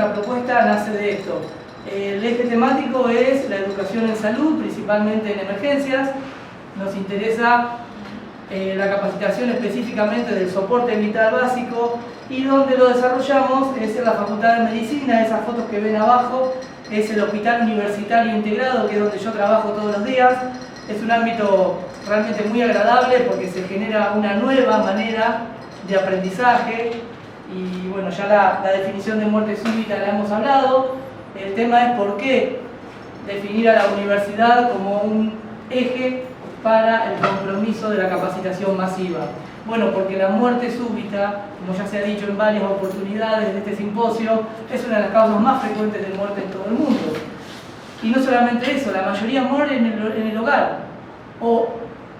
La propuesta nace de esto. El eje temático es la educación en salud, principalmente en emergencias. Nos interesa la capacitación específicamente del soporte vital básico, y donde lo desarrollamos es en la Facultad de Medicina. Esas fotos que ven abajo es el Hospital Universitario Integrado, que es donde yo trabajo todos los días. Es un ámbito realmente muy agradable porque se genera una nueva manera de aprendizaje. Y bueno, ya la definición de muerte súbita la hemos hablado. El tema es por qué definir a la universidad como un eje para el compromiso de la capacitación masiva. Bueno, porque la muerte súbita, como ya se ha dicho en varias oportunidades de este simposio, es una de las causas más frecuentes de muerte en todo el mundo. Y no solamente eso, la mayoría muere en el hogar, o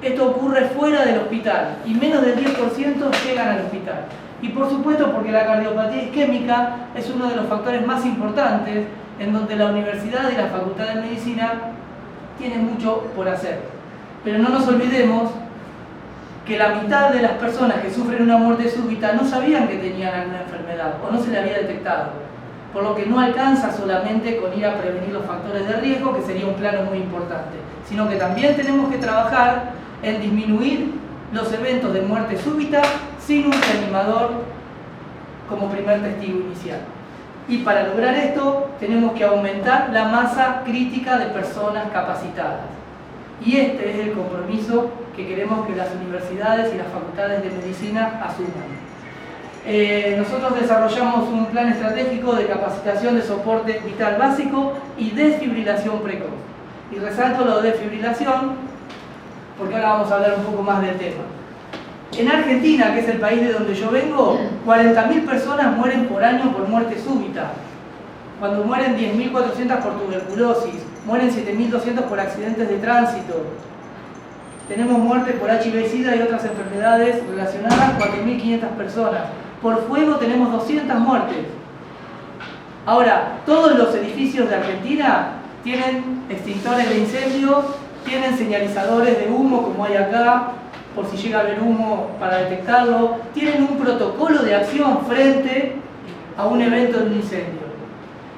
esto ocurre fuera del hospital, y menos del 10% llegan al hospital. Y por supuesto porque la cardiopatía isquémica es uno de los factores más importantes en donde la universidad y la Facultad de Medicina tienen mucho por hacer. Pero no nos olvidemos que la mitad de las personas que sufren una muerte súbita no sabían que tenían alguna enfermedad o no se le había detectado. Por lo que no alcanza solamente con ir a prevenir los factores de riesgo, que sería un plano muy importante, sino que también tenemos que trabajar en disminuir los eventos de muerte súbita sin un reanimador como primer testigo inicial. Y para lograr esto tenemos que aumentar la masa crítica de personas capacitadas. Y este es el compromiso que queremos que las universidades y las facultades de medicina asuman. Nosotros desarrollamos un plan estratégico de capacitación de soporte vital básico y desfibrilación precoz. Y resalto lo de desfibrilación porque ahora vamos a hablar un poco más del tema. En Argentina, que es el país de donde yo vengo, 40.000 personas mueren por año por muerte súbita. Cuando mueren 10.400 por tuberculosis, mueren 7.200 por accidentes de tránsito. Tenemos muerte por HIV-Sida y otras enfermedades relacionadas, 4.500 personas. Por fuego tenemos 200 muertes. Ahora, todos los edificios de Argentina tienen extintores de incendio, tienen señalizadores de humo como hay acá, por si llega a haber humo para detectarlo, tienen un protocolo de acción frente a un evento de un incendio.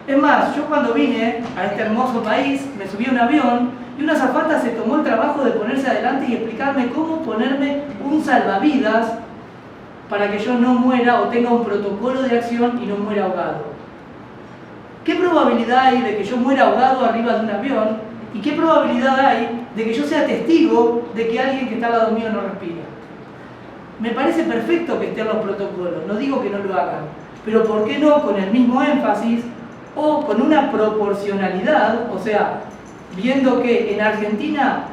Es más, yo cuando vine a este hermoso país, me subí a un avión y una azafata se tomó el trabajo de ponerse adelante y explicarme cómo ponerme un salvavidas para que yo no muera o tenga un protocolo de acción y no muera ahogado. ¿Qué probabilidad hay de que yo muera ahogado arriba de un avión? ¿Y qué probabilidad hay de que yo sea testigo de que alguien que está al lado mío no respira? Me parece perfecto que estén los protocolos, no digo que no lo hagan, pero ¿por qué no con el mismo énfasis o con una proporcionalidad? O sea, viendo que en Argentina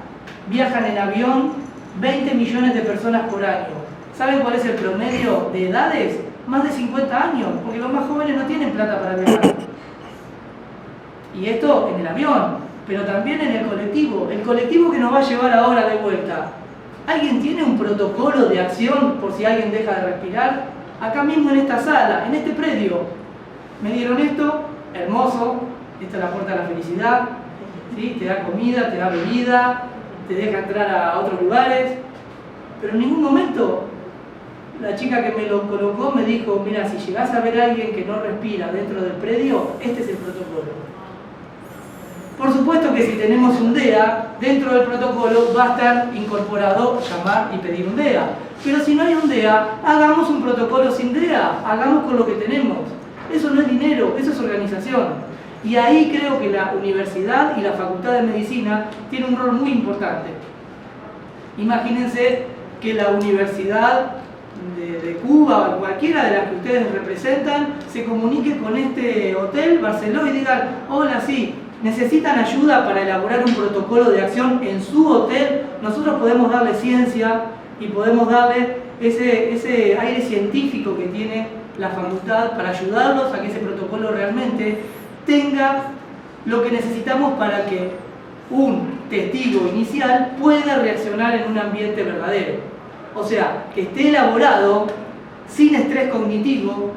viajan en avión 20 millones de personas por año. ¿Saben cuál es el promedio de edades? Más de 50 años, porque los más jóvenes no tienen plata para viajar. Y esto en el avión, pero también en el colectivo que nos va a llevar ahora de vuelta. ¿Alguien tiene un protocolo de acción por si alguien deja de respirar? Acá mismo en esta sala, en este predio, me dieron esto, hermoso, esta es la puerta de la felicidad, ¿sí? Te da comida, te da bebida, te deja entrar a otros lugares, pero en ningún momento la chica que me lo colocó me dijo, mira, si llegás a ver a alguien que no respira dentro del predio, este es el protocolo. Por supuesto que si tenemos un DEA, dentro del protocolo va a estar incorporado llamar y pedir un DEA. Pero si no hay un DEA, hagamos un protocolo sin DEA, hagamos con lo que tenemos. Eso no es dinero, eso es organización. Y ahí creo que la universidad y la Facultad de Medicina tienen un rol muy importante. Imagínense que la Universidad de Cuba o cualquiera de las que ustedes representan se comunique con este hotel Barceló y digan, hola, sí, necesitan ayuda para elaborar un protocolo de acción en su hotel. Nosotros podemos darle ciencia y podemos darle ese aire científico que tiene la facultad para ayudarlos a que ese protocolo realmente tenga lo que necesitamos para que un testigo inicial pueda reaccionar en un ambiente verdadero. O sea, que esté elaborado sin estrés cognitivo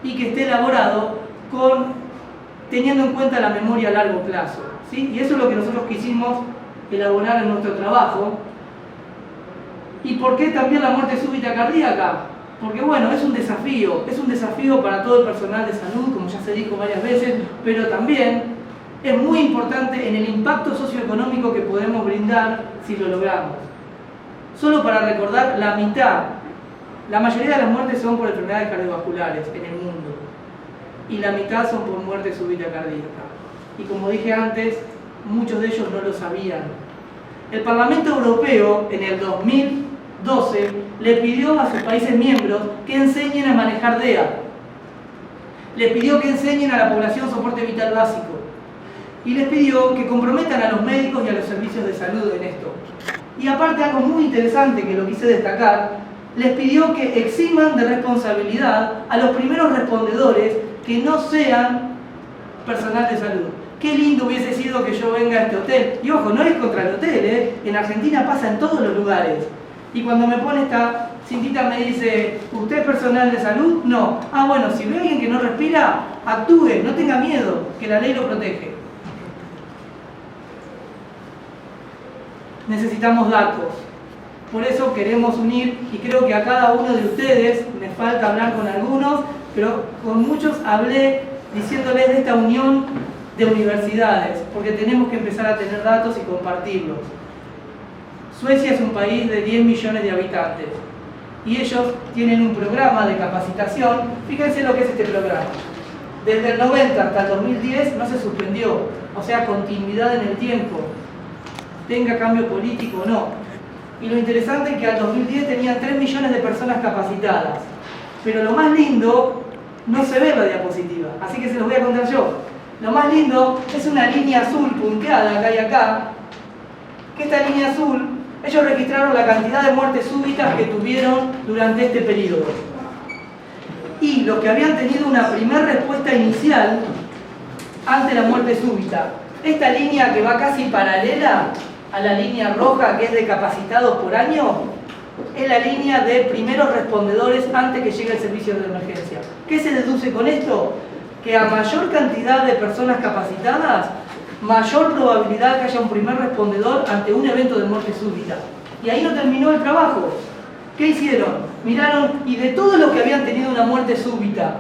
y que esté elaborado teniendo en cuenta la memoria a largo plazo, ¿sí? Y eso es lo que nosotros quisimos elaborar en nuestro trabajo. ¿Y por qué también la muerte súbita cardíaca? Porque bueno, es un desafío para todo el personal de salud, como ya se dijo varias veces, pero también es muy importante en el impacto socioeconómico que podemos brindar si lo logramos. Solo para recordar, la mayoría de las muertes son por enfermedades cardiovasculares en el mundo y la mitad son por muerte súbita cardíaca. Y como dije antes, muchos de ellos no lo sabían. El Parlamento Europeo en el 2012 le pidió a sus países miembros que enseñen a manejar DEA. Les pidió que enseñen a la población soporte vital básico. Y les pidió que comprometan a los médicos y a los servicios de salud en esto. Y aparte, algo muy interesante que lo quise destacar, les pidió que eximan de responsabilidad a los primeros respondedores que no sean personal de salud. Qué lindo hubiese sido que yo venga a este hotel. Y ojo, no es contra el hotel, ¿eh? En Argentina pasa en todos los lugares. Y cuando me pone esta cintita me dice, ¿usted es personal de salud? No. Ah, bueno, si ve a alguien que no respira, actúe, no tenga miedo, que la ley lo protege. Necesitamos datos. Por eso queremos unir, y creo que a cada uno de ustedes, me falta hablar con algunos, pero con muchos hablé diciéndoles de esta unión de universidades, porque tenemos que empezar a tener datos y compartirlos. Suecia es un país de 10 millones de habitantes y ellos tienen un programa de capacitación. Fíjense lo que es este programa. Desde el 90 hasta el 2010 no se suspendió, o sea, continuidad en el tiempo, tenga cambio político o no. Y lo interesante es que al 2010 tenían 3 millones de personas capacitadas. Pero lo más lindo, no se ve la diapositiva, así que se los voy a contar yo. Lo más lindo es una línea azul punteada acá y acá, que esta línea azul, ellos registraron la cantidad de muertes súbitas que tuvieron durante este periodo. Y los que habían tenido una primera respuesta inicial ante la muerte súbita. Esta línea que va casi paralela a la línea roja, que es de capacitados por año, es la línea de primeros respondedores antes que llegue el servicio de emergencia. ¿Qué se deduce con esto? Que a mayor cantidad de personas capacitadas, mayor probabilidad que haya un primer respondedor ante un evento de muerte súbita. Y ahí no terminó el trabajo. ¿Qué hicieron? Miraron, y de todos los que habían tenido una muerte súbita,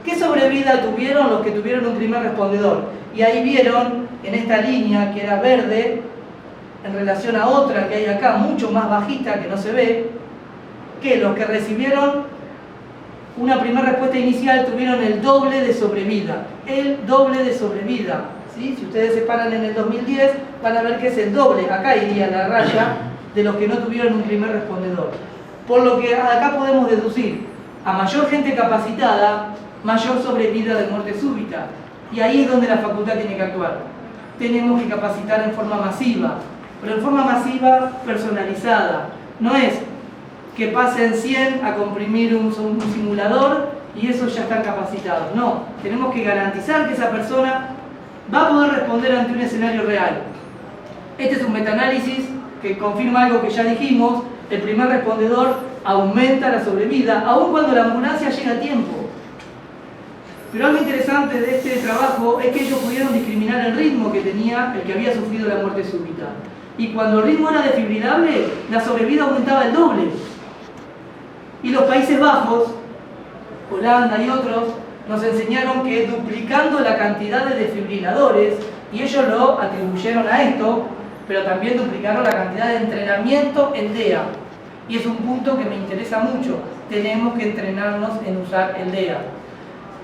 ¿qué sobrevida tuvieron los que tuvieron un primer respondedor? Y ahí vieron, en esta línea que era verde, en relación a otra que hay acá, mucho más bajita, que no se ve, que los que recibieron una primera respuesta inicial tuvieron el doble de sobrevida. El doble de sobrevida. ¿Sí? Si ustedes se paran en el 2010, van a ver que es el doble. Acá iría la raya de los que no tuvieron un primer respondedor. Por lo que acá podemos deducir, a mayor gente capacitada, mayor sobrevida de muerte súbita. Y ahí es donde la facultad tiene que actuar. Tenemos que capacitar en forma masiva, pero en forma masiva personalizada. No es que pasen 100 a comprimir un simulador y esos ya están capacitados. No, tenemos que garantizar que esa persona va a poder responder ante un escenario real. Este es un metaanálisis que confirma algo que ya dijimos: el primer respondedor aumenta la sobrevida, aun cuando la ambulancia llega a tiempo. Pero algo interesante de este trabajo es que ellos pudieron discriminar el ritmo que tenía el que había sufrido la muerte súbita. Y cuando el ritmo era desfibrilable, la sobrevida aumentaba el doble. Y los Países Bajos, Holanda y otros, nos enseñaron que duplicando la cantidad de desfibriladores, y ellos lo atribuyeron a esto, pero también duplicaron la cantidad de entrenamiento en DEA. Y es un punto que me interesa mucho. Tenemos que entrenarnos en usar el DEA.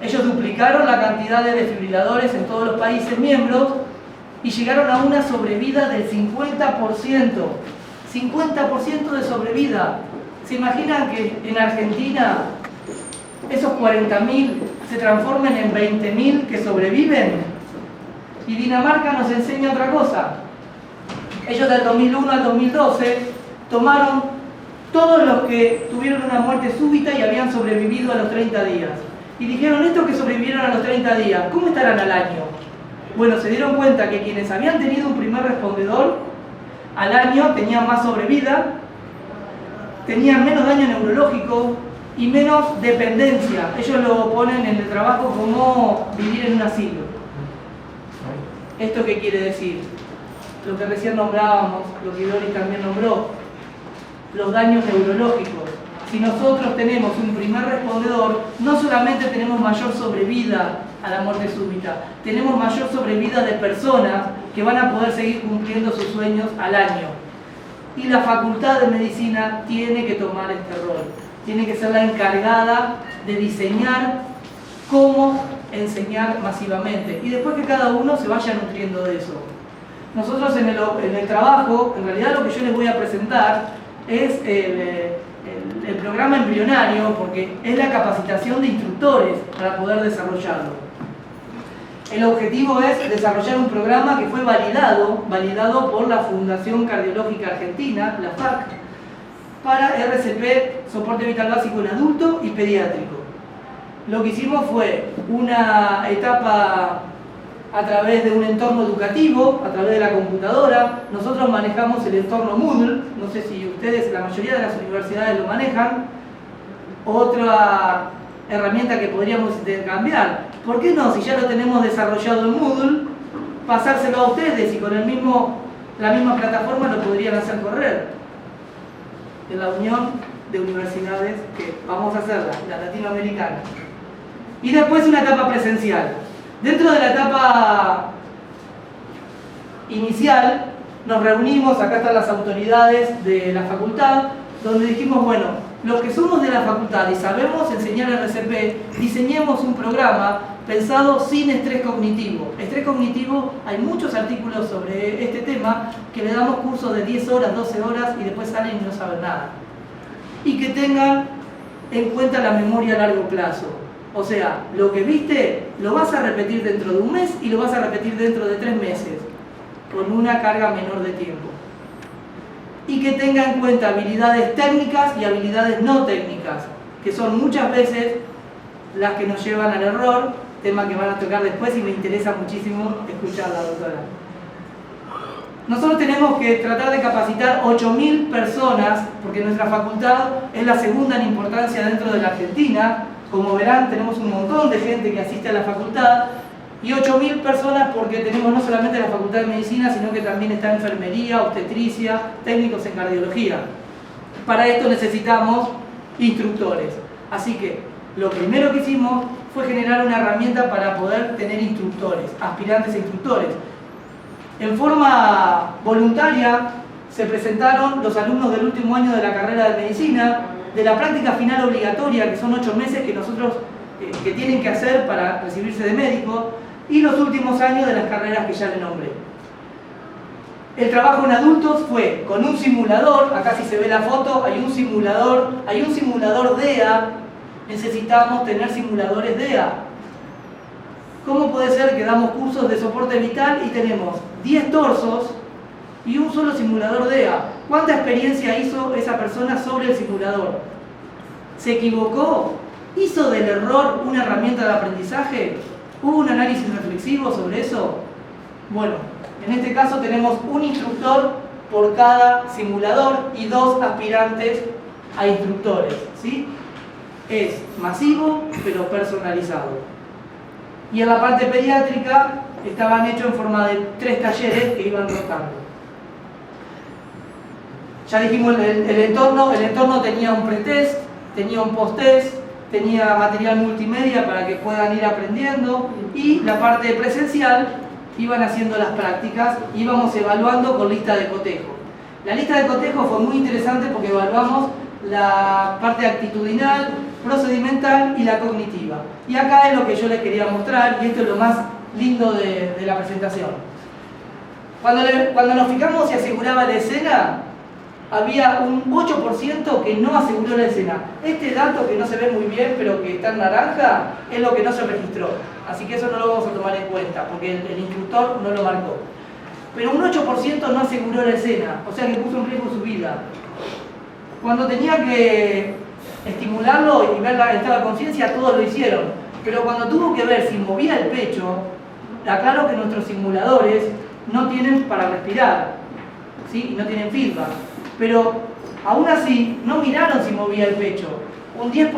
Ellos duplicaron la cantidad de desfibriladores en todos los países miembros y llegaron a una sobrevida del 50%. 50% de sobrevida. ¿Se imaginan que en Argentina esos 40.000 se transformen en 20.000 que sobreviven? Y Dinamarca nos enseña otra cosa. Ellos del 2001 al 2012 tomaron todos los que tuvieron una muerte súbita y habían sobrevivido a los 30 días. Y dijeron, estos que sobrevivieron a los 30 días, ¿cómo estarán al año? Bueno, se dieron cuenta que quienes habían tenido un primer respondedor, al año tenían más sobrevida, tenían menos daño neurológico y menos dependencia. Ellos lo ponen en el trabajo como vivir en un asilo. ¿Esto qué quiere decir? Lo que recién nombrábamos, lo que Doris también nombró, los daños neurológicos. si nosotros tenemos un primer respondedor, no solamente tenemos mayor sobrevida a la muerte súbita, tenemos mayor sobrevida de personas que van a poder seguir cumpliendo sus sueños al año. Y la Facultad de Medicina tiene que tomar este rol, tiene que ser la encargada de diseñar cómo enseñar masivamente y después que cada uno se vaya nutriendo de eso. Nosotros en el trabajo, en realidad lo que yo les voy a presentar es el programa embrionario, porque es la capacitación de instructores para poder desarrollarlo. El objetivo es desarrollar un programa que fue validado por la Fundación Cardiológica Argentina, la FAC, para RCP, soporte vital básico en adulto y pediátrico. Lo que hicimos fue una etapa a través de un entorno educativo, a través de la computadora. Nosotros manejamos el entorno Moodle, no sé si ustedes, la mayoría de las universidades lo manejan. Otra herramienta que podríamos intercambiar, ¿por qué no? Si ya lo tenemos desarrollado en Moodle, pasárselo a ustedes y con la misma plataforma lo podrían hacer correr. En la unión de universidades que vamos a hacer, la latinoamericana. Y después una etapa presencial. Dentro de la etapa inicial nos reunimos, acá están las autoridades de la facultad, donde dijimos, bueno, los que somos de la facultad y sabemos enseñar RCP, diseñemos un programa pensado sin estrés cognitivo. Estrés cognitivo, hay muchos artículos sobre este tema que le damos cursos de 10 horas, 12 horas y después salen y no saben nada. Y que tengan en cuenta la memoria a largo plazo. O sea, lo que viste lo vas a repetir dentro de un mes y lo vas a repetir dentro de 3 meses, con una carga menor de tiempo. Y que tenga en cuenta habilidades técnicas y habilidades no técnicas, que son muchas veces las que nos llevan al error, tema que van a tocar después y me interesa muchísimo escucharla, doctora. Nosotros tenemos que tratar de capacitar 8.000 personas, porque nuestra facultad es la segunda en importancia dentro de la Argentina. Como verán, tenemos un montón de gente que asiste a la facultad y 8.000 personas porque tenemos no solamente la Facultad de Medicina, sino que también está enfermería, obstetricia, técnicos en cardiología. Para esto necesitamos instructores. Así que lo primero que hicimos fue generar una herramienta para poder tener instructores, aspirantes a instructores. En forma voluntaria se presentaron los alumnos del último año de la carrera de Medicina, de la práctica final obligatoria, que son 8 meses que nosotros que tienen que hacer para recibirse de médico, y los últimos años de las carreras que ya le nombré. El trabajo en adultos fue con un simulador, acá si se ve la foto, hay un simulador DEA, necesitamos tener simuladores DEA. ¿Cómo puede ser que damos cursos de soporte vital y tenemos 10 torsos y un solo simulador DEA? ¿Cuánta experiencia hizo esa persona sobre el simulador? ¿Se equivocó? ¿Hizo del error una herramienta de aprendizaje? ¿Hubo un análisis reflexivo sobre eso? Bueno, en este caso tenemos un instructor por cada simulador y 2 aspirantes a instructores, ¿sí? Es masivo, pero personalizado. Y en la parte pediátrica estaban hechos en forma de 3 talleres que iban rotando. Ya dijimos, el entorno tenía un pretest, tenía un post-test, tenía material multimedia para que puedan ir aprendiendo, y la parte presencial iban haciendo las prácticas, íbamos evaluando con lista de cotejo. La lista de cotejo fue muy interesante porque evaluamos la parte actitudinal, procedimental y la cognitiva. Y acá es lo que yo les quería mostrar, y esto es lo más lindo de la presentación. Cuando nos fijamos si aseguraba la escena, había un 8% que no aseguró la escena. Este dato que no se ve muy bien, pero que está en naranja, es lo que no se registró. Así que eso no lo vamos a tomar en cuenta, porque el instructor no lo marcó. Pero un 8% no aseguró la escena, o sea que puso en riesgo su vida. Cuando tenía que estimularlo y ver el estado de conciencia, todos lo hicieron. Pero cuando tuvo que ver si movía el pecho, aclaro que nuestros simuladores no tienen para respirar, ¿sí? Y no tienen feedback. Pero aún así no miraron si movía el pecho. Un 10%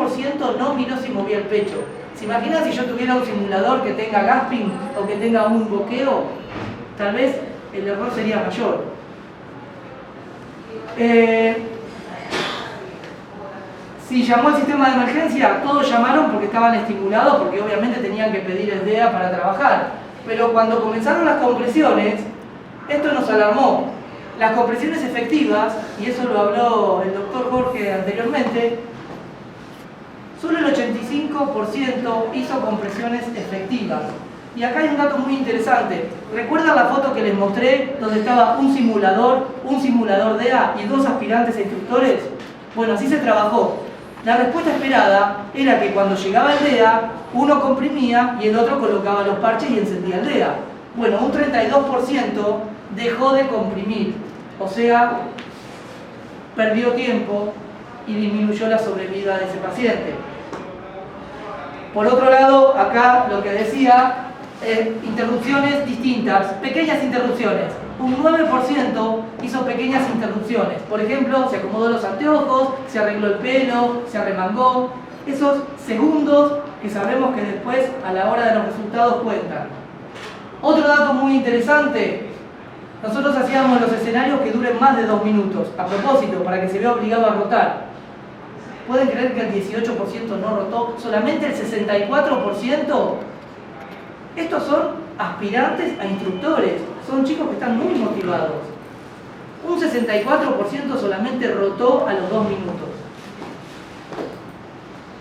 no miró si movía el pecho. ¿Se imaginan si yo tuviera un simulador que tenga gasping o que tenga un boqueo? Tal vez el error sería Si llamó al sistema de emergencia, todos llamaron porque estaban estimulados, porque obviamente tenían que pedir el DEA para trabajar. Pero cuando comenzaron las compresiones, esto nos alarmó. Las compresiones efectivas, y eso lo habló el doctor Jorge anteriormente, solo el 85% hizo compresiones efectivas. Y acá hay un dato muy interesante. ¿Recuerdan la foto que les mostré donde estaba un simulador DEA y 2 aspirantes a instructores? Bueno, así se trabajó. La respuesta esperada era que cuando llegaba el DEA, uno comprimía y el otro colocaba los parches y encendía el DEA. Bueno, un 32% dejó de comprimir, o sea, perdió tiempo y disminuyó la sobrevida de ese paciente. Por otro lado, acá lo que decía, interrupciones distintas, pequeñas interrupciones. Un 9% hizo pequeñas interrupciones. Por ejemplo, se acomodó los anteojos, se arregló el pelo, se arremangó. Esos segundos que sabemos que después, a la hora de los resultados, cuentan. Otro dato muy interesante. Nosotros hacíamos los escenarios que duren más de 2 minutos. A propósito, para que se vea obligado a rotar. ¿Pueden creer que el 18% no rotó? Solamente el 64%. Estos son aspirantes a instructores. Son chicos que están muy motivados. Un 64% solamente rotó a los 2 minutos.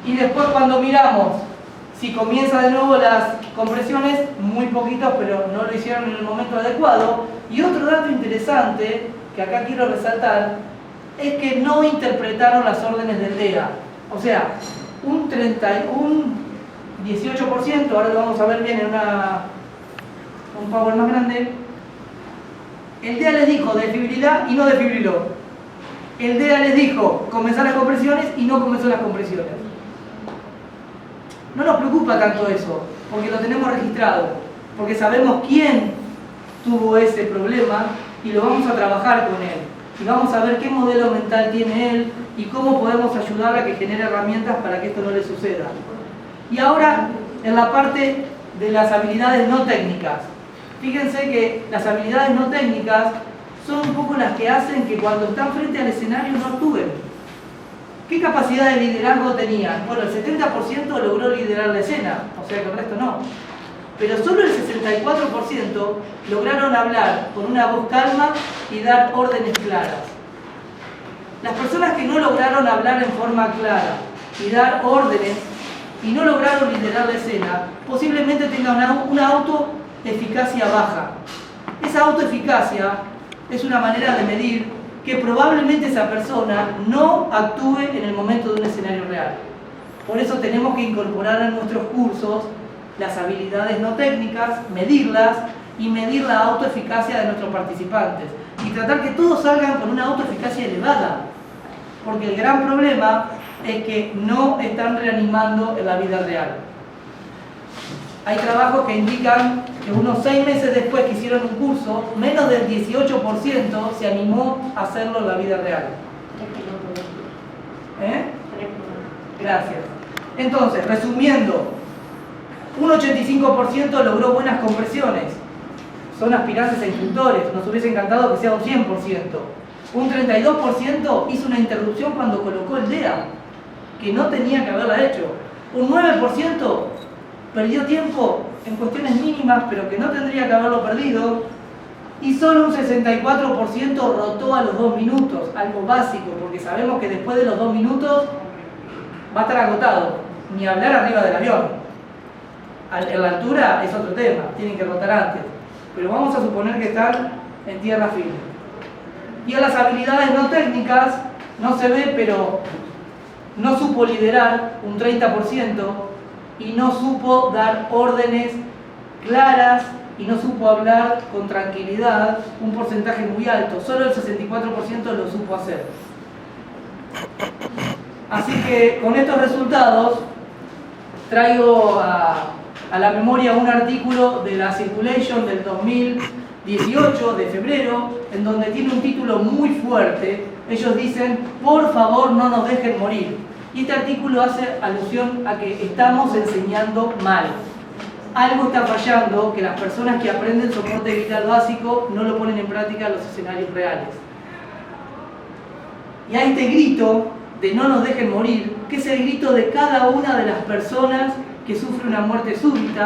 Y después cuando miramos si comienza de nuevo las compresiones, muy poquitos, pero no lo hicieron en el momento adecuado. Y otro dato interesante que acá quiero resaltar es que no interpretaron las órdenes del DEA. O sea, un 18%, ahora lo vamos a ver bien en un power más grande, el DEA les dijo desfibrilar y no desfibriló. El DEA les dijo comenzar las compresiones y no comenzó las compresiones. No nos preocupa tanto eso, porque lo tenemos registrado, porque sabemos quién tuvo ese problema y lo vamos a trabajar con él. Y vamos a ver qué modelo mental tiene él y cómo podemos ayudar a que genere herramientas para que esto no le suceda. Y ahora, en la parte de las habilidades no técnicas. Fíjense que las habilidades no técnicas son un poco las que hacen que cuando están frente al escenario no actúen. ¿Qué capacidad de liderazgo tenían? Bueno, el 70% logró liderar la escena, o sea que el resto no. Pero solo el 64% lograron hablar con una voz calma y dar órdenes claras. Las personas que no lograron hablar en forma clara y dar órdenes y no lograron liderar la escena, posiblemente tengan una autoeficacia baja. Esa autoeficacia es una manera de medir que probablemente esa persona no actúe en el momento de un escenario real. Por eso tenemos que incorporar en nuestros cursos las habilidades no técnicas, medirlas y medir la autoeficacia de nuestros participantes y tratar que todos salgan con una autoeficacia elevada, porque el gran problema es que no están reanimando en la vida real. Hay trabajos que indican que unos 6 meses después que hicieron un curso, menos del 18% se animó a hacerlo en la vida real. Gracias. Entonces, resumiendo, un 85% logró buenas compresiones. Son aspirantes a instructores. Nos hubiese encantado que sea un 100%. Un 32% hizo una interrupción cuando colocó el DEA, que no tenía que haberla hecho. Un 9% perdió tiempo en cuestiones mínimas, pero que no tendría que haberlo perdido. Y solo un 64% rotó a los 2 minutos, algo básico, porque sabemos que después de los 2 minutos va a estar agotado. Ni hablar arriba del avión. En la altura es otro tema, tienen que rotar antes. Pero vamos a suponer que están en tierra firme. Y a las habilidades no técnicas, no se ve, pero no supo liderar un 30% y no supo dar órdenes claras y no supo hablar con tranquilidad, un porcentaje muy alto. Solo el 64% lo supo hacer. Así que con estos resultados traigo a la memoria un artículo de la Circulation del 2018, de febrero, en donde tiene un título muy fuerte. Ellos dicen, por favor no nos dejen morir. Y este artículo hace alusión a que estamos enseñando mal. Algo está fallando, que las personas que aprenden soporte vital básico no lo ponen en práctica en los escenarios reales. Y a este grito de no nos dejen morir, que es el grito de cada una de las personas que sufre una muerte súbita.